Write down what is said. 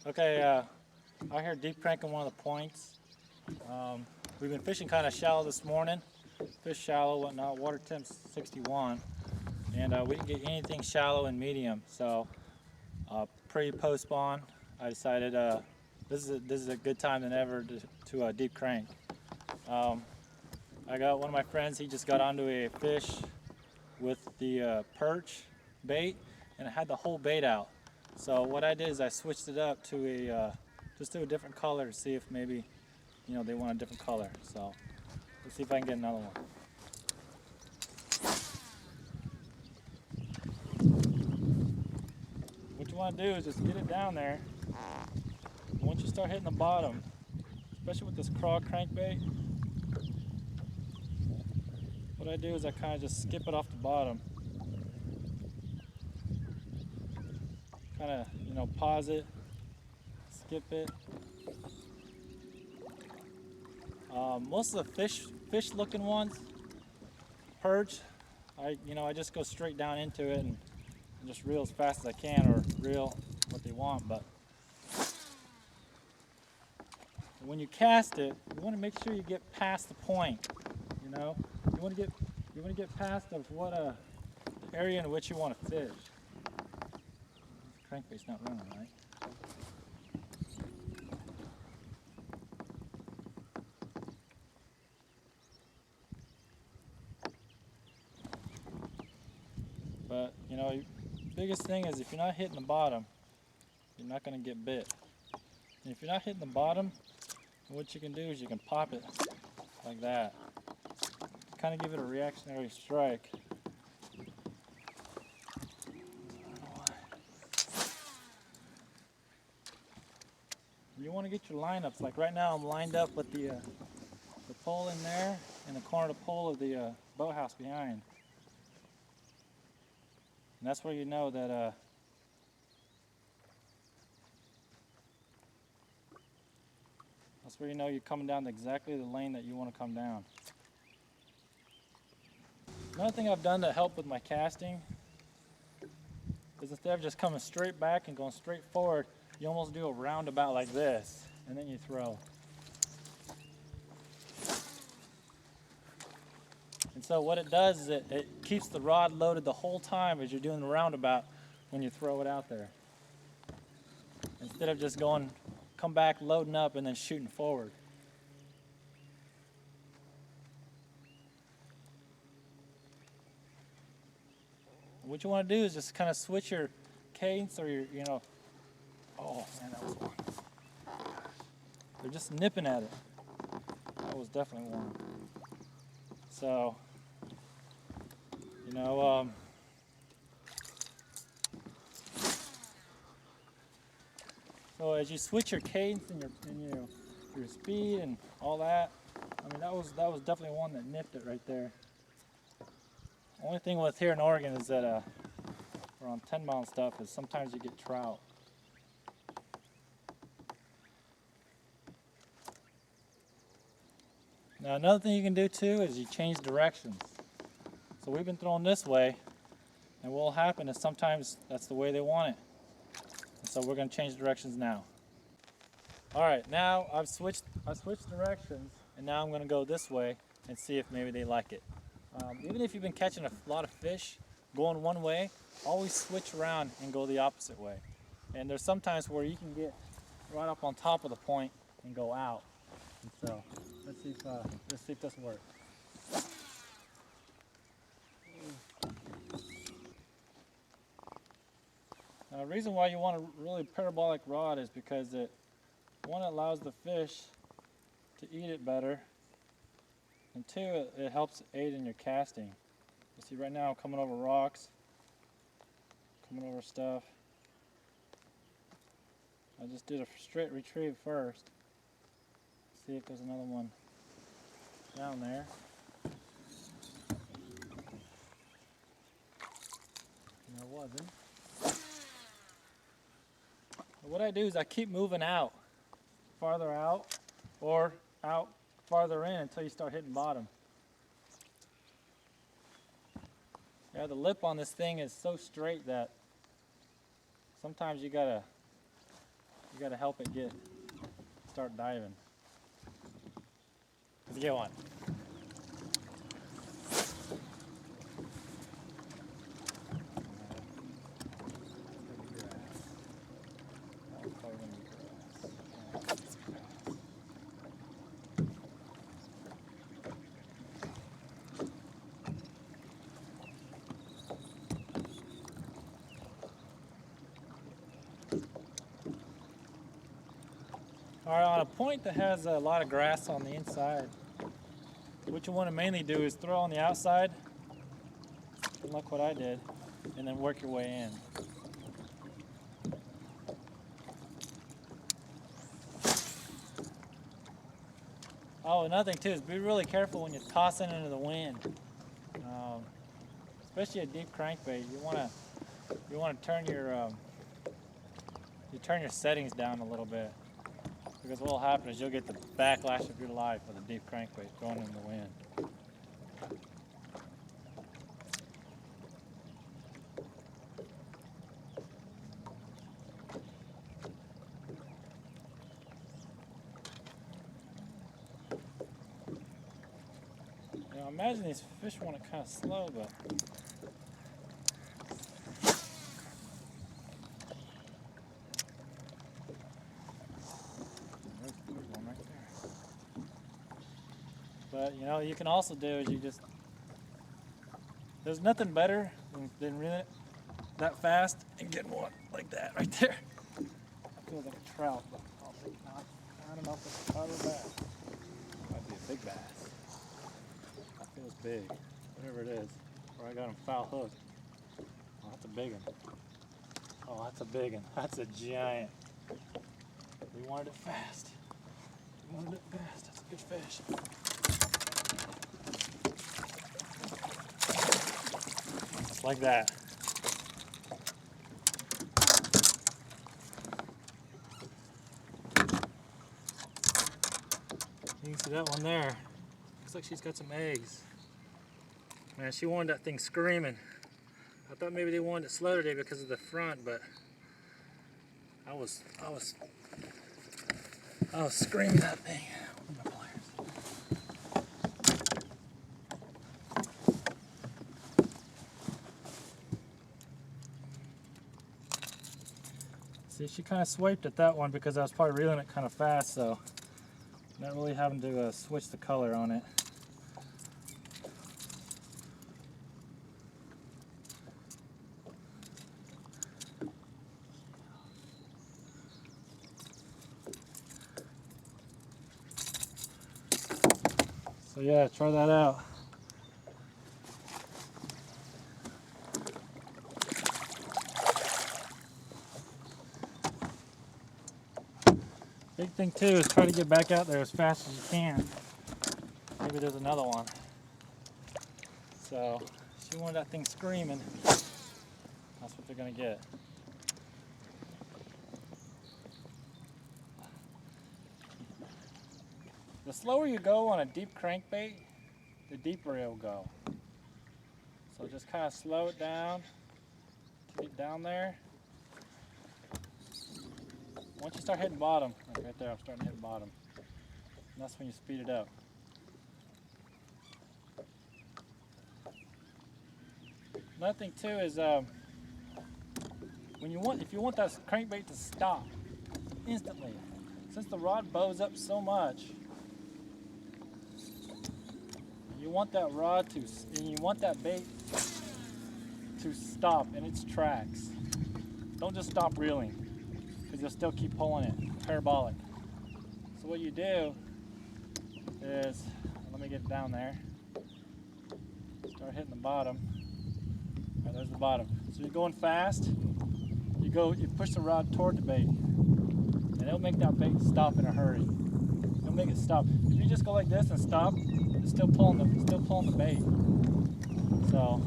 Okay, out here deep cranking one of the points. We've been fishing kind of shallow this morning. Fish shallow, whatnot. Water temp's 61, and we didn't get anything shallow and medium. So pre-post spawn, I decided this is a good time than ever to deep crank. I got one of my friends. He just got onto a fish with the perch bait, and it had the whole bait out. So what I did is I switched it up to a just to a different color to see if maybe they want a different color. So let's see if I can get another one. What you want to do is just get it down there. Once you start hitting the bottom, especially with this craw crankbait, what I do is I kind of just skip it off the bottom. Kind of pause it, skip it. Most of the fish looking ones, perch, I just go straight down into it and just reel as fast as I can, or reel what they want. But when you cast it, you want to make sure you get past the point. You want to get past of what the area in which you want to fish. This crankbait's not running right. But biggest thing is if you're not hitting the bottom, you're not going to get bit. And if you're not hitting the bottom, what you can do is you can pop it like that. Kind of give it a reactionary strike. You want to get your lineups. Like right now I'm lined up with the pole in there and the corner of the pole of the boathouse behind. And that's where you know that you're coming down exactly the lane that you want to come down. Another thing I've done to help with my casting is instead of just coming straight back and going straight forward, you almost do a roundabout like this, and then you throw. And so what it does is it keeps the rod loaded the whole time as you're doing the roundabout when you throw it out there. Instead of just come back, loading up, and then shooting forward. What you want to do is just kind of switch your cadence or your, oh man, that was one. They're just nipping at it. That was definitely one. So, so as you switch your cadence and your speed and all that, that was definitely one that nipped it right there. Only thing with here in Oregon is that we're on 10-mile and stuff, is sometimes you get trout. Now another thing you can do too is you change directions. So we've been throwing this way, and what will happen is sometimes that's the way they want it. And so we're going to change directions now. All right, now I've switched directions, and now I'm going to go this way and see if maybe they like it. Even if you've been catching a lot of fish going one way, always switch around and go the opposite way. And there's sometimes where you can get right up on top of the point and go out. And so let's see if this works. Now, the reason why you want a really parabolic rod is because it allows the fish to eat it better, and two, it helps aid in your casting. You see right now I'm coming over rocks, coming over stuff. I just did a straight retrieve first. See if there's another one down there. And there wasn't. What I do is I keep moving out, farther out, or out farther in until you start hitting bottom. Yeah, the lip on this thing is so straight that sometimes you gotta You gotta help it start diving. Let's get one. Alright, on a point that has a lot of grass on the inside, what you want to mainly do is throw on the outside, like what I did, and then work your way in. Oh, another thing too is be really careful when you're tossing into the wind, especially a deep crankbait. You want to turn your settings down a little bit. Because what will happen is you'll get the backlash of your life with a deep crankbait going in the wind. Now imagine these fish want it kind of slow, but you know, you can also do is there's nothing better than reeling it that fast and getting one like that right there. Feels like a trout, but I don't know if it's a trout or a bass. Might be a big bass. That feels big, whatever it is. Or I got him foul hooked. Oh, that's a big one. Oh, that's a big one. That's a giant. We wanted it fast. We wanted it fast. That's a good fish. Like that. You can see that one there. Looks like she's got some eggs. Man, she wanted that thing screaming. I thought maybe they wanted it slow today because of the front, but I was screaming that thing. See, she kind of swiped at that one because I was probably reeling it kind of fast, so not really having to switch the color on it. So yeah, try that out. Big thing too is try to get back out there as fast as you can. Maybe there's another one. So she wanted that thing screaming. That's what they're gonna get. The slower you go on a deep crankbait, the deeper it'll go. So just kind of slow it down to get down there. Once you start hitting bottom, like right there, I'm starting to hit bottom. And that's when you speed it up. Another thing too is if you want that crankbait to stop instantly, since the rod bows up so much, you want that bait to stop in its tracks. Don't just stop reeling, because you'll still keep pulling it, parabolic. So what you do is, let me get it down there, start hitting the bottom. All right, there's the bottom. So you're going fast, you push the rod toward the bait, and it'll make that bait stop in a hurry. It'll make it stop. If you just go like this and stop, it's still pulling the bait. So